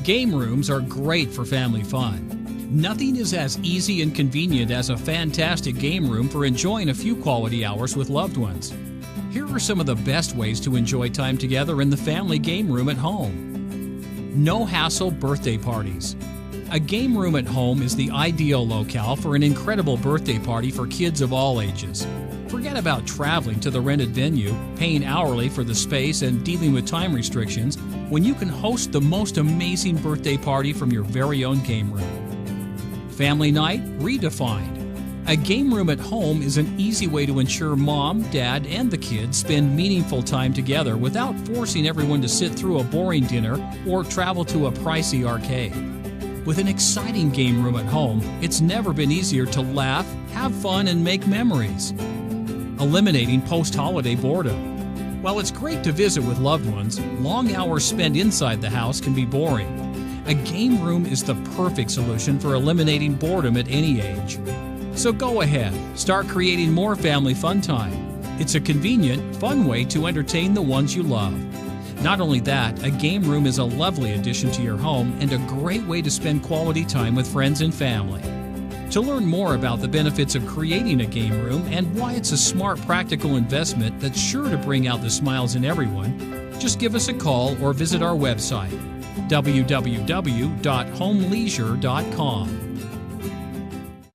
Game rooms are great for family fun. Nothing is as easy and convenient as a fantastic game room for enjoying a few quality hours with loved ones. Here are some of the best ways to enjoy time together in the family game room at home. No-hassle birthday parties. A game room at home is the ideal locale for an incredible birthday party for kids of all ages. Forget about traveling to the rented venue, paying hourly for the space, and dealing with time restrictions when you can host the most amazing birthday party from your very own game room. Family night redefined. A game room at home is an easy way to ensure mom, dad, and the kids spend meaningful time together without forcing everyone to sit through a boring dinner or travel to a pricey arcade. With an exciting game room at home, it's never been easier to laugh, have fun, and make memories. Eliminating post-holiday boredom. While it's great to visit with loved ones, long hours spent inside the house can be boring. A game room is the perfect solution for eliminating boredom at any age. So go ahead, start creating more family fun time. It's a convenient, fun way to entertain the ones you love. Not only that, a game room is a lovely addition to your home and a great way to spend quality time with friends and family. To learn more about the benefits of creating a game room and why it's a smart, practical investment that's sure to bring out the smiles in everyone, just give us a call or visit our website, www.homeleisure.com.